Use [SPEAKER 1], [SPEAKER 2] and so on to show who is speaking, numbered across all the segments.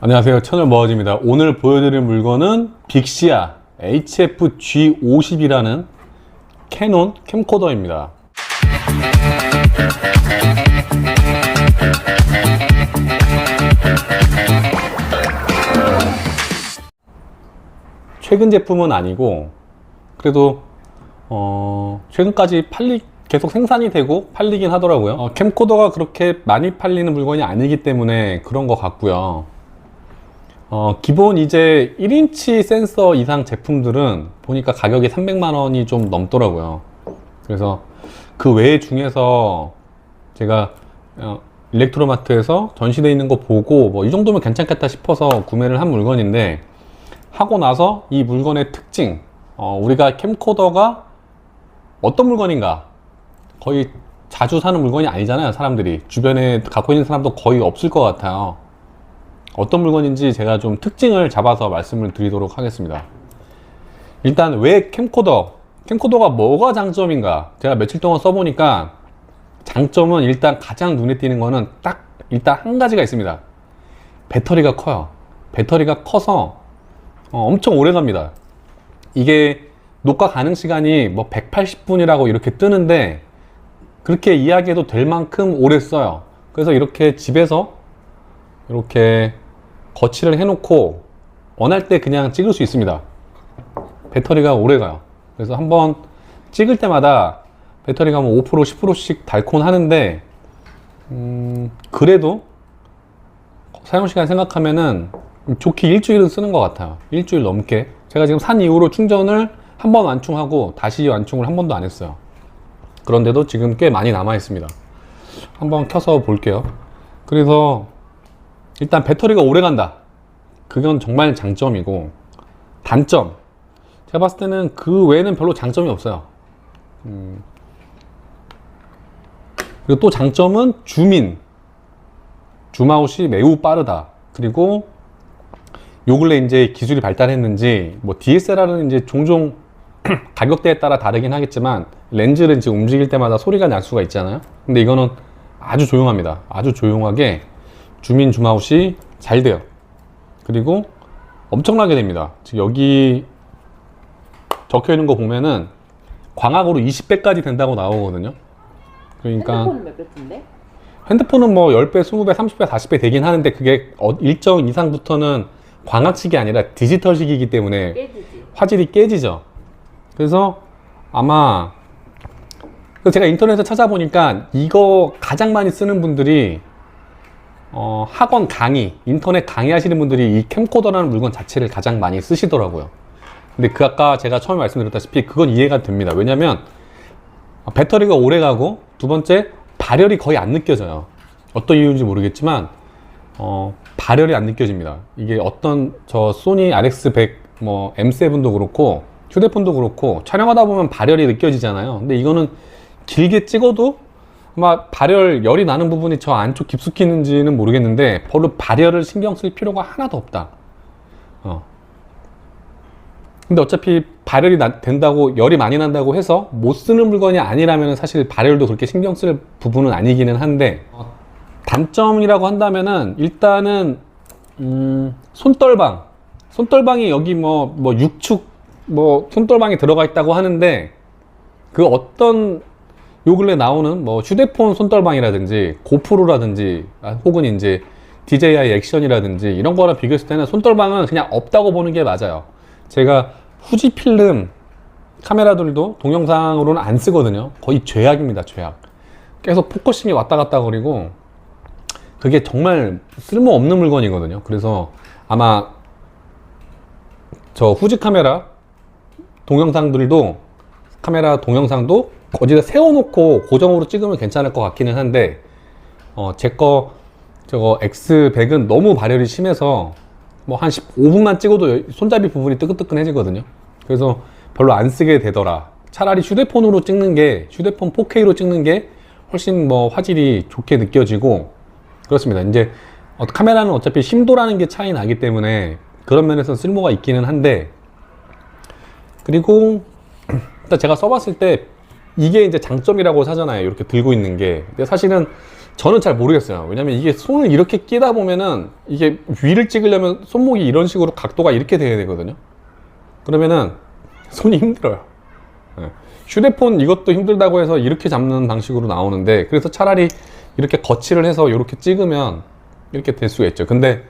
[SPEAKER 1] 안녕하세요, 채널 머어지입니다. 오늘 보여드릴 물건은 빅시아 HF-G50이라는 캐논 캠코더입니다. 최근 제품은 아니고 그래도 최근까지 계속 생산이 되고 팔리긴 하더라고요. 캠코더가 그렇게 많이 팔리는 물건이 아니기 때문에 그런 것 같고요. 기본 이제 1인치 센서 이상 제품들은 보니까 가격이 300만 원이 좀 넘더라고요. 그래서 그 외 중에서 제가 일렉트로마트에서 전시되어 있는 거 보고 뭐 이 정도면 괜찮겠다 싶어서 구매를 한 물건인데, 하고 나서 이 물건의 특징, 우리가 캠코더가 어떤 물건인가, 거의 자주 사는 물건이 아니잖아요. 사람들이 주변에 갖고 있는 사람도 거의 없을 것 같아요. 어떤 물건인지 제가 좀 특징을 잡아서 말씀을 드리도록 하겠습니다. 일단 왜 캠코더가 뭐가 장점인가, 제가 며칠 동안 써보니까 장점은 일단 가장 눈에 띄는 거는 일단 한 가지가 있습니다. 배터리가 커요. 배터리가 커서 엄청 오래 갑니다. 이게 녹화 가능 시간이 뭐 180분이라고 이렇게 뜨는데, 그렇게 이야기해도 될 만큼 오래 써요. 그래서 이렇게 집에서 이렇게 거치를 해놓고 원할 때 그냥 찍을 수 있습니다. 배터리가 오래 가요. 그래서 한번 찍을 때마다 배터리가 뭐 5%, 10%씩 닳곤 하는데, 그래도 사용시간 생각하면은 좋게 일주일은 쓰는 것 같아요. 일주일 넘게. 제가 지금 산 이후로 충전을 한 번 완충하고 다시 완충을 한 번도 안 했어요. 그런데도 지금 꽤 많이 남아 있습니다. 한번 켜서 볼게요. 그래서 일단 배터리가 오래 간다, 그건 정말 장점이고, 단점, 제가 봤을 때는 그 외에는 별로 장점이 없어요. 그리고 또 장점은 줌아웃이 매우 빠르다. 그리고 요 근래 이제 기술이 발달했는지 뭐 DSLR은 이제 종종 가격대에 따라 다르긴 하겠지만 렌즈를 이제 움직일 때마다 소리가 날 수가 있잖아요. 근데 이거는 아주 조용합니다. 아주 조용하게 줌아웃이 잘 돼요. 그리고 엄청나게 됩니다. 지금 여기 적혀 있는 거 보면은 광학으로 20배까지 된다고 나오거든요. 그러니까
[SPEAKER 2] 핸드폰은 몇 배인데?
[SPEAKER 1] 핸드폰은 뭐 10배, 20배, 30배, 40배 되긴 하는데, 그게 일정 이상부터는 광학식이 아니라 디지털식이기 때문에
[SPEAKER 2] 깨지지. 화질이
[SPEAKER 1] 깨지죠. 그래서 아마 제가 인터넷에 찾아보니까 이거 가장 많이 쓰는 분들이 학원 강의, 인터넷 강의 하시는 분들이 이 캠코더라는 물건 자체를 가장 많이 쓰시더라고요. 근데 아까 제가 처음에 말씀드렸다시피 그건 이해가 됩니다. 왜냐면 배터리가 오래 가고, 두 번째, 발열이 거의 안 느껴져요. 어떤 이유인지 모르겠지만 발열이 안 느껴집니다. 이게 어떤 소니 RX100 뭐 M7도 그렇고 휴대폰도 그렇고 촬영하다 보면 발열이 느껴지잖아요. 근데 이거는 길게 찍어도 아마 열이 나는 부분이 저 안쪽 깊숙이 있는지는 모르겠는데 별로 발열을 신경 쓸 필요가 하나도 없다. 근데 어차피 발열이 된다고, 열이 많이 난다고 해서 못 쓰는 물건이 아니라면 사실 발열도 그렇게 신경 쓸 부분은 아니기는 한데, 단점이라고 한다면은 일단은 손떨방이 여기 뭐 6축 손떨방이 들어가 있다고 하는데, 그 어떤 요 근래 나오는 뭐 휴대폰 손떨방이라든지 고프로라든지 혹은 이제 DJI 액션이라든지 이런 거랑 비교했을 때는 손떨방은 그냥 없다고 보는 게 맞아요. 제가 후지필름 카메라들도 동영상으로는 안 쓰거든요. 거의 죄악입니다, 죄악. 계속 포커싱이 왔다 갔다 거리고, 그게 정말 쓸모없는 물건이거든요. 그래서 아마 저 후지 카메라 동영상도 어디다 세워놓고 고정으로 찍으면 괜찮을 것 같기는 한데, 저거 X100은 너무 발열이 심해서 뭐 한 15분만 찍어도 손잡이 부분이 뜨끈뜨끈해지거든요. 그래서 별로 안 쓰게 되더라. 차라리 휴대폰 4K로 찍는 게 훨씬 뭐 화질이 좋게 느껴지고 그렇습니다. 이제 카메라는 어차피 심도라는 게 차이 나기 때문에 그런 면에서 쓸모가 있기는 한데, 그리고 일단 제가 써봤을 때 이게 이제 장점이라고 하잖아요. 이렇게 들고 있는 게. 근데 사실은 저는 잘 모르겠어요. 왜냐면 이게 손을 이렇게 끼다 보면은 이게 위를 찍으려면 손목이 이런 식으로 각도가 이렇게 돼야 되거든요. 그러면은 손이 힘들어요. 예. 휴대폰 이것도 힘들다고 해서 이렇게 잡는 방식으로 나오는데, 그래서 차라리 이렇게 거치를 해서 이렇게 찍으면 이렇게 될 수가 있죠. 근데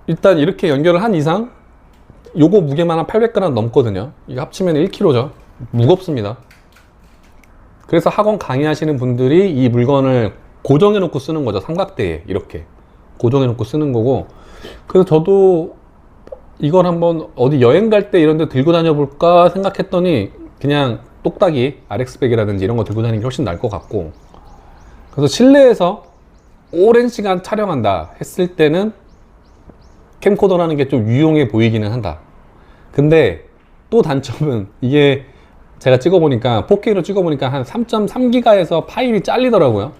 [SPEAKER 1] 일단 이렇게 연결을 한 이상 요거 무게만 한 800g 넘거든요. 이거 합치면 1kg죠. 무겁습니다. 그래서 학원 강의하시는 분들이 이 물건을 고정해 놓고 쓰는 거죠. 삼각대에 이렇게 고정해 놓고 쓰는 거고, 그래서 저도 이걸 한번 어디 여행 갈 때 이런 데 들고 다녀 볼까 생각했더니 그냥 똑딱이 RX백이라든지 이런 거 들고 다니는 게 훨씬 나을 것 같고, 그래서 실내에서 오랜 시간 촬영한다 했을 때는 캠코더라는 게 좀 유용해 보이기는 한다. 근데 또 단점은 이게 제가 찍어보니까 4K로 찍어보니까 한 3.3기가에서 파일이 잘리더라고요.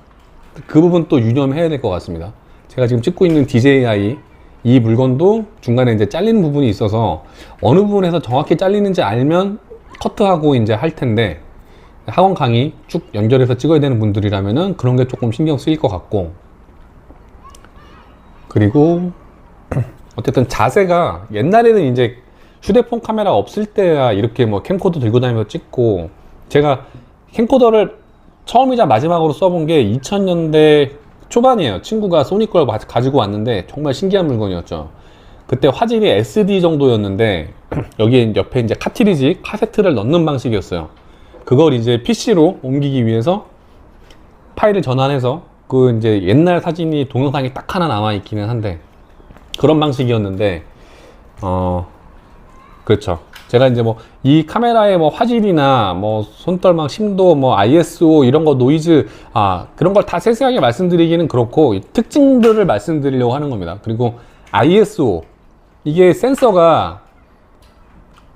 [SPEAKER 1] 그 부분 또 유념해야 될 것 같습니다. 제가 지금 찍고 있는 DJI 이 물건도 중간에 이제 잘리는 부분이 있어서 어느 부분에서 정확히 잘리는지 알면 커트하고 이제 할 텐데, 학원 강의 쭉 연결해서 찍어야 되는 분들이라면은 그런 게 조금 신경 쓰일 것 같고, 그리고 어쨌든 자세가 옛날에는 이제 휴대폰 카메라 없을 때야 이렇게 뭐 캠코더 들고 다니면서 찍고, 제가 캠코더를 처음이자 마지막으로 써본 게 2000년대 초반이에요. 친구가 소니 걸 가지고 왔는데 정말 신기한 물건이었죠. 그때 화질이 SD 정도였는데 여기에 옆에 이제 카트리지, 카세트를 넣는 방식이었어요. 그걸 이제 PC로 옮기기 위해서 파일을 전환해서 그 이제 옛날 사진이 동영상이 딱 하나 남아 있기는 한데 그런 방식이었는데, 그렇죠. 제가 이제 뭐 이 카메라의 뭐 화질이나 뭐 손떨망 심도, 뭐 ISO 이런 거 노이즈, 그런 걸 다 세세하게 말씀드리기는 그렇고 이 특징들을 말씀드리려고 하는 겁니다. 그리고 ISO, 이게 센서가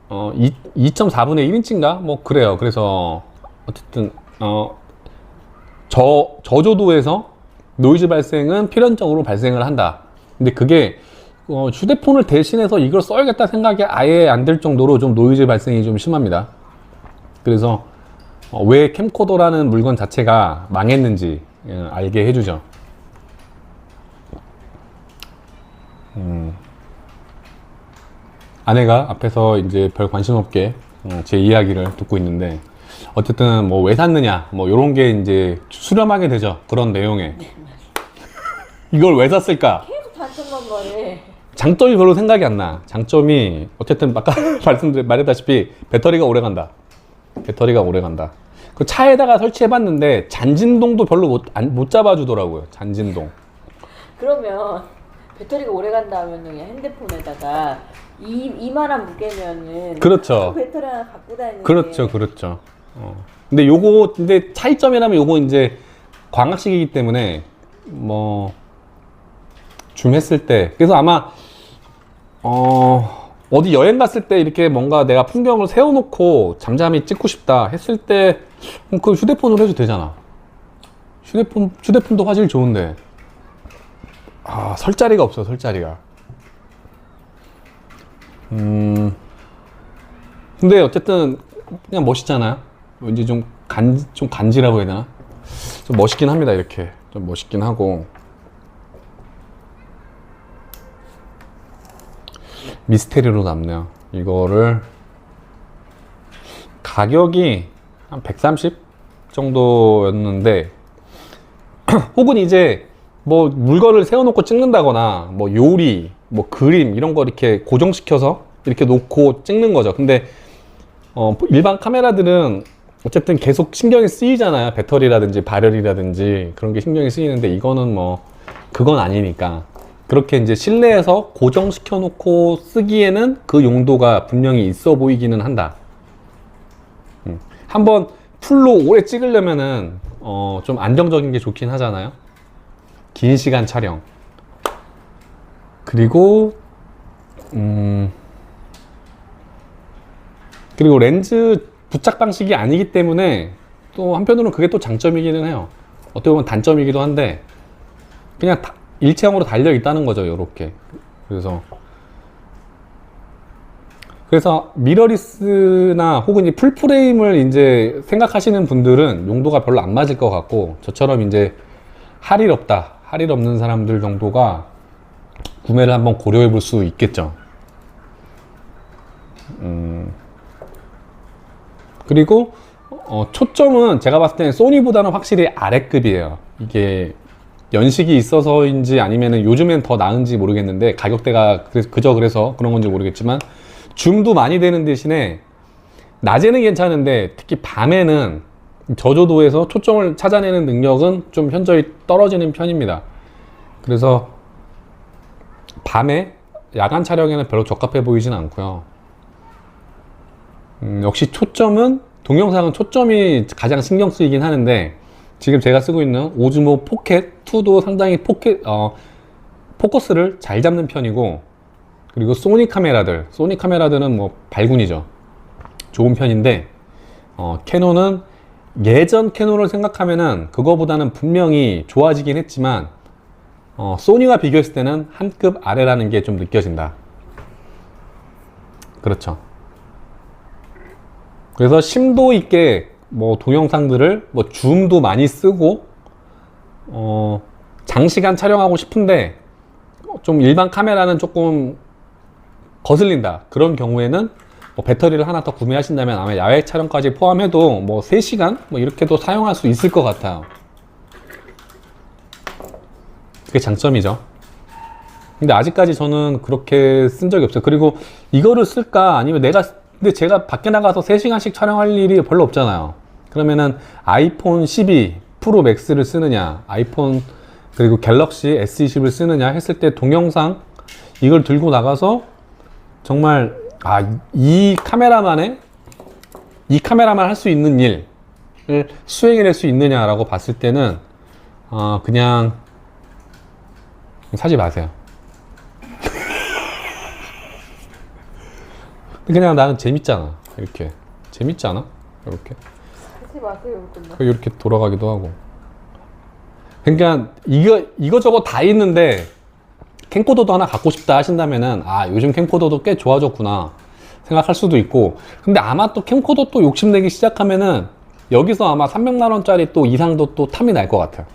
[SPEAKER 1] 2.4분의 1인치인가 뭐 그래요. 그래서 어쨌든 저조도에서 노이즈 발생은 필연적으로 발생을 한다. 근데 그게 휴대폰을 대신해서 이걸 써야겠다 생각이 아예 안 들 정도로 좀 노이즈 발생이 좀 심합니다. 그래서 왜 캠코더라는 물건 자체가 망했는지 알게 해주죠. 아내가 앞에서 이제 별 관심 없게 제 이야기를 듣고 있는데, 어쨌든 뭐 왜 샀느냐 뭐 요런 게 이제 수렴하게 되죠. 그런 내용에 이걸 왜 샀을까?
[SPEAKER 2] 계속 단점만 말해.
[SPEAKER 1] 장점이 별로 생각이 안 나. 장점이 어쨌든 아까 말했다시피 배터리가 오래 간다. 배터리가 오래 간다. 그 차에다가 설치해봤는데 잔진동도 별로 못 잡아주더라고요. 잔진동.
[SPEAKER 2] 그러면 배터리가 오래 간다 하면은 그냥 핸드폰에다가 이만한 무게면은
[SPEAKER 1] 그렇죠.
[SPEAKER 2] 배터리 하나 갖고 다니는
[SPEAKER 1] 그렇죠, 그렇죠. 근데 요거 근데 차이점이라면 요거 이제 광학식이기 때문에 뭐 줌 했을 때, 그래서 아마 어디 여행 갔을 때 이렇게 뭔가 내가 풍경을 세워놓고 잠잠히 찍고 싶다 했을 때 그 휴대폰으로 해도 되잖아. 휴대폰도 화질 좋은데 설 자리가 없어. 설 자리가. 근데 어쨌든 그냥 멋있잖아요. 왠지 좀 간지라고 해야 되나? 좀 멋있긴 합니다. 이렇게 좀 멋있긴 하고. 미스테리로 남네요. 이거를 가격이 한 130 정도였는데 혹은 이제 뭐 물건을 세워놓고 찍는다거나 뭐 요리, 뭐 그림 이런 거 이렇게 고정시켜서 이렇게 놓고 찍는 거죠. 근데 일반 카메라들은 어쨌든 계속 신경이 쓰이잖아요. 배터리라든지 발열이라든지 그런 게 신경이 쓰이는데 이거는 뭐 그건 아니니까 그렇게 이제 실내에서 고정시켜 놓고 쓰기에는 그 용도가 분명히 있어 보이기는 한다. 한번 풀로 오래 찍으려면은 좀 안정적인 게 좋긴 하잖아요. 긴 시간 촬영. 그리고 렌즈 부착 방식이 아니기 때문에 또 한편으로는 그게 또 장점이기는 해요. 어떻게 보면 단점이기도 한데 그냥 일체형으로 달려 있다는 거죠. 요렇게. 그래서 미러리스나 혹은 이 풀프레임을 이제 생각하시는 분들은 용도가 별로 안 맞을 것 같고, 저처럼 이제 할 일 없다, 할 일 없는 사람들 정도가 구매를 한번 고려해 볼 수 있겠죠. 그리고 초점은 제가 봤을 때는 소니보다는 확실히 아래급이에요. 이게 연식이 있어서인지 아니면 요즘엔 더 나은지 모르겠는데, 가격대가 그래서 그런 건지 모르겠지만, 줌도 많이 되는 대신에 낮에는 괜찮은데 특히 밤에는 저조도에서 초점을 찾아내는 능력은 좀 현저히 떨어지는 편입니다. 그래서 밤에 야간 촬영에는 별로 적합해 보이진 않고요. 역시 초점은, 동영상은 초점이 가장 신경 쓰이긴 하는데, 지금 제가 쓰고 있는 오즈모 포켓 2도 상당히 포커스를 잘 잡는 편이고, 그리고 소니 카메라들은 뭐 발군이죠. 좋은 편인데, 캐논은 예전 캐논을 생각하면은 그거보다는 분명히 좋아지긴 했지만, 소니와 비교했을 때는 한 급 아래라는 게 좀 느껴진다. 그렇죠. 그래서 심도 있게 뭐 동영상들을 뭐 줌도 많이 쓰고 장시간 촬영하고 싶은데 좀 일반 카메라는 조금 거슬린다, 그런 경우에는 뭐 배터리를 하나 더 구매하신다면 아마 야외 촬영까지 포함해도 뭐 3시간 뭐 이렇게도 사용할 수 있을 것 같아요. 그게 장점이죠. 근데 아직까지 저는 그렇게 쓴 적이 없어요. 그리고 이거를 쓸까 아니면 근데 제가 밖에 나가서 3시간씩 촬영할 일이 별로 없잖아요. 그러면은 아이폰 12 프로 맥스를 쓰느냐, 아이폰 그리고 갤럭시 S20을 쓰느냐 했을 때 동영상 이걸 들고 나가서 정말 이 카메라만 할 수 있는 일을 수행해낼 수 있느냐라고 봤을 때는 그냥 사지 마세요. 그냥 나는 재밌잖아. 이렇게 재밌지 않아? 이렇게
[SPEAKER 2] 하지 마세요.
[SPEAKER 1] 이렇게 돌아가기도 하고. 그러니까 이거저거 다 있는데 캠코더도 하나 갖고 싶다 하신다면은 요즘 캠코더도 꽤 좋아졌구나 생각할 수도 있고, 근데 아마 또 캠코더 또 욕심내기 시작하면은 여기서 아마 300만 원짜리 또 이상도 또 탐이 날 것 같아요.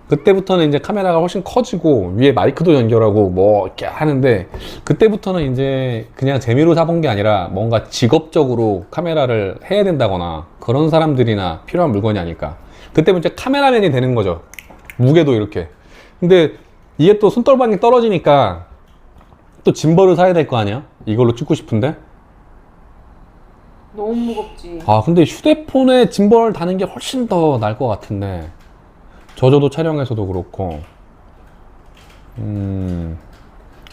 [SPEAKER 1] 그때부터는 이제 카메라가 훨씬 커지고 위에 마이크도 연결하고 뭐 이렇게 하는데, 그때부터는 이제 그냥 재미로 사본 게 아니라 뭔가 직업적으로 카메라를 해야 된다거나 그런 사람들이나 필요한 물건이 아닐까. 그때부터 이제 카메라맨이 되는 거죠. 무게도 이렇게. 근데 이게 또 손떨방이 떨어지니까 또 짐벌을 사야 될 거 아니야? 이걸로 찍고 싶은데?
[SPEAKER 2] 너무 무겁지.
[SPEAKER 1] 근데 휴대폰에 짐벌 다는 게 훨씬 더 나을 것 같은데. 저조도 촬영에서도 그렇고.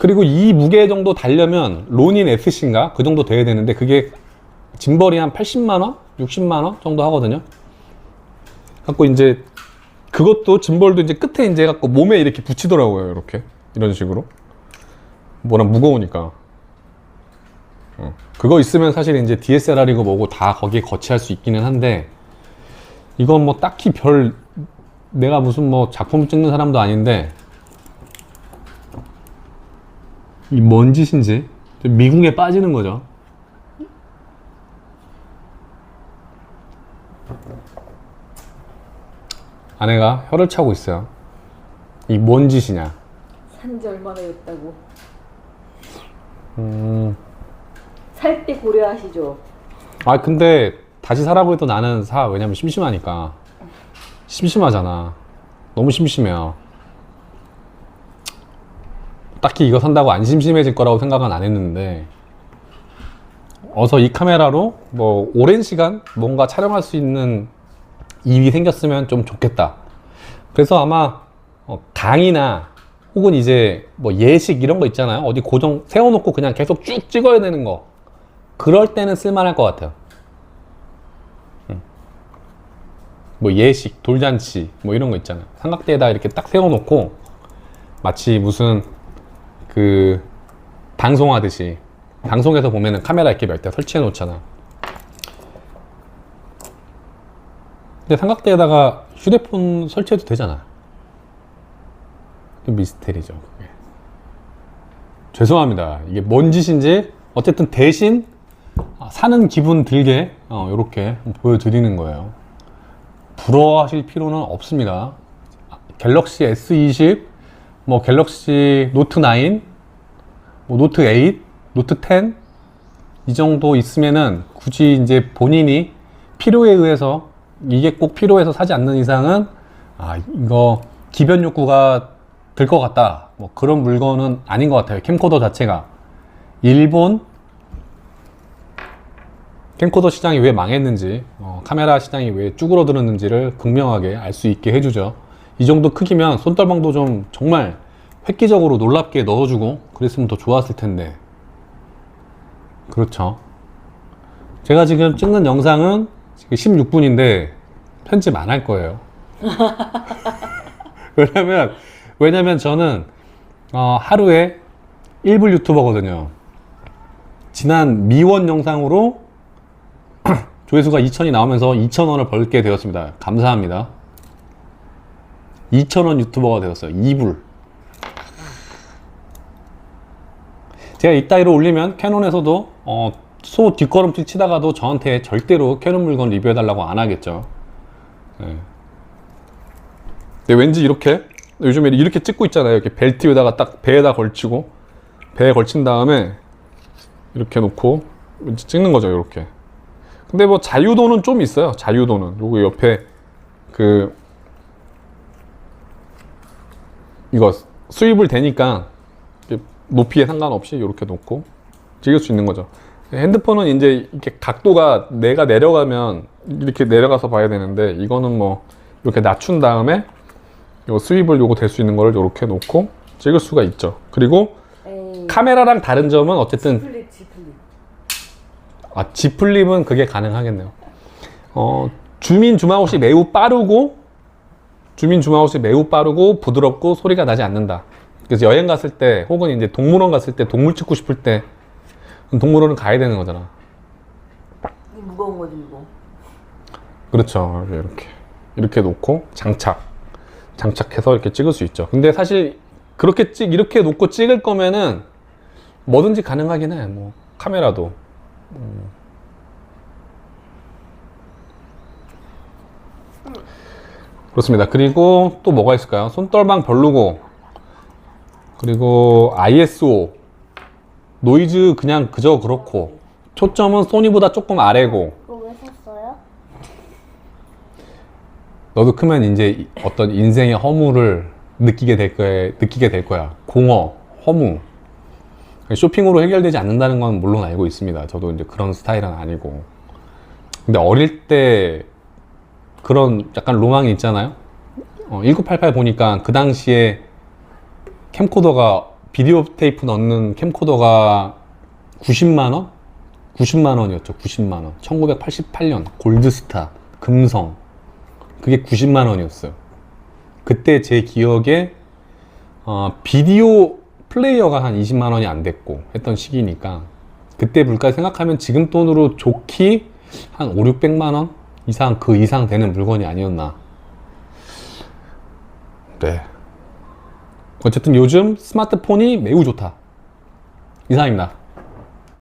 [SPEAKER 1] 그리고 이 무게 정도 달려면 로닌 SC인가? 그 정도 돼야 되는데, 그게 짐벌이 한 80만원? 60만원 정도 하거든요. 갖고 이제 그것도 짐벌도 이제 끝에 이제 갖고 몸에 이렇게 붙이더라고요. 이렇게. 이런 식으로. 뭐랑 무거우니까. 그거 있으면 사실 이제 DSLR이고 뭐고 다 거기에 거치할 수 있기는 한데, 이건 뭐 딱히 내가 무슨 뭐 작품 찍는 사람도 아닌데, 이 뭔 짓인지 미궁에 빠지는 거죠. 아내가 혀를 차고 있어요. 이 뭔 짓이냐.
[SPEAKER 2] 산지 얼마나 됐다고. 살 때 고려하시죠.
[SPEAKER 1] 근데 다시 사라고 해도 나는 사. 왜냐면 심심하니까. 심심하잖아. 너무 심심해요. 딱히 이거 산다고 안 심심해질 거라고 생각은 안 했는데, 어서 이 카메라로 뭐 오랜 시간 뭔가 촬영할 수 있는 일이 생겼으면 좀 좋겠다. 그래서 아마 강의나 혹은 이제 뭐 예식 이런 거 있잖아요. 어디 고정 세워놓고 그냥 계속 쭉 찍어야 되는 거. 그럴 때는 쓸만할 것 같아요. 뭐 예식, 돌잔치 뭐 이런 거 있잖아요. 삼각대에다 이렇게 딱 세워놓고 마치 무슨 그 방송하듯이, 방송에서 보면은 카메라 이렇게 몇 대 설치해 놓잖아. 근데 삼각대에다가 휴대폰 설치해도 되잖아. 미스테리죠, 그게. 죄송합니다. 이게 뭔 짓인지 어쨌든 대신 사는 기분 들게 이렇게 보여드리는 거예요. 부러워하실 필요는 없습니다. 갤럭시 S20, 뭐 갤럭시 노트 9, 뭐 노트 8, 노트 10, 이 정도 있으면은 굳이 이제 본인이 필요에 의해서, 이게 꼭 필요해서 사지 않는 이상은, 아, 이거 기변 욕구가 들 것 같다. 뭐 그런 물건은 아닌 것 같아요. 캠코더 자체가. 일본 캠코더 시장이 왜 망했는지, 카메라 시장이 왜 쭈그러들었는지를 극명하게 알 수 있게 해주죠. 이 정도 크기면 손떨방도 좀 정말 획기적으로 놀랍게 넣어주고 그랬으면 더 좋았을 텐데. 그렇죠. 제가 지금 찍는 영상은 지금 16분인데 편집 안 할 거예요. 왜냐면 저는 하루에 1불 유튜버거든요. 지난 미원 영상으로 조회수가 2000이 나오면서 2000원을 벌게 되었습니다. 감사합니다. 2000원 유튜버가 되었어요. 2불. 제가 이따위로 올리면 캐논에서도 소 뒷걸음질 치다가도 저한테 절대로 캐논 물건 리뷰해달라고 안 하겠죠. 네. 근데 왠지 이렇게 요즘에 이렇게 찍고 있잖아요. 이렇게 벨트에다가 딱 배에다 걸치고, 배에 걸친 다음에 이렇게 놓고 왠지 찍는 거죠. 이렇게. 근데 뭐 자유도는 좀 있어요. 자유도는 요거 옆에 이거 수입을 되니까 높이에 상관없이 이렇게 놓고 찍을 수 있는 거죠. 핸드폰은 이제 이렇게 각도가 내가 내려가면 이렇게 내려가서 봐야 되는데, 이거는 뭐 이렇게 낮춘 다음에 요 스윕을 요거 될 수 있는 거를 이렇게 놓고 찍을 수가 있죠. 그리고 카메라랑 다른 점은 어쨌든 G 플립은 그게 가능하겠네요. 줌인 줌아웃이 매우 빠르고 부드럽고 소리가 나지 않는다. 그래서 여행 갔을 때 혹은 이제 동물원 갔을 때 동물 찍고 싶을 때 동물원은 가야 되는 거잖아.
[SPEAKER 2] 무거운 거지 무거워.
[SPEAKER 1] 그렇죠. 이렇게 놓고 장착해서 이렇게 찍을 수 있죠. 근데 사실 이렇게 놓고 찍을 거면은 뭐든지 가능하긴 해. 뭐 카메라도. 그렇습니다. 그리고 또 뭐가 있을까요? 손떨방 별로고, 그리고 ISO 노이즈 그냥 그저 그렇고, 초점은 소니보다 조금 아래고.
[SPEAKER 3] 그거 왜 샀어요?
[SPEAKER 1] 너도 크면 이제 어떤 인생의 허무를 느끼게 될 거야. 공허, 허무. 쇼핑으로 해결되지 않는다는 건 물론 알고 있습니다. 저도 이제 그런 스타일은 아니고. 근데 어릴 때 그런 약간 로망이 있잖아요. 1988 보니까 그 당시에 캠코더가, 비디오 테이프 넣는 캠코더가 90만원? 90만원이었죠. 90만원. 1988년 골드스타, 금성. 그게 90만원이었어요. 그때 제 기억에 비디오 플레이어가 한 20만원이 안 됐고 했던 시기니까, 그때 물가 생각하면 지금 돈으로 좋기 한 5, 600만원 이상, 그 이상 되는 물건이 아니었나. 네. 어쨌든 요즘 스마트폰이 매우 좋다. 이상입니다.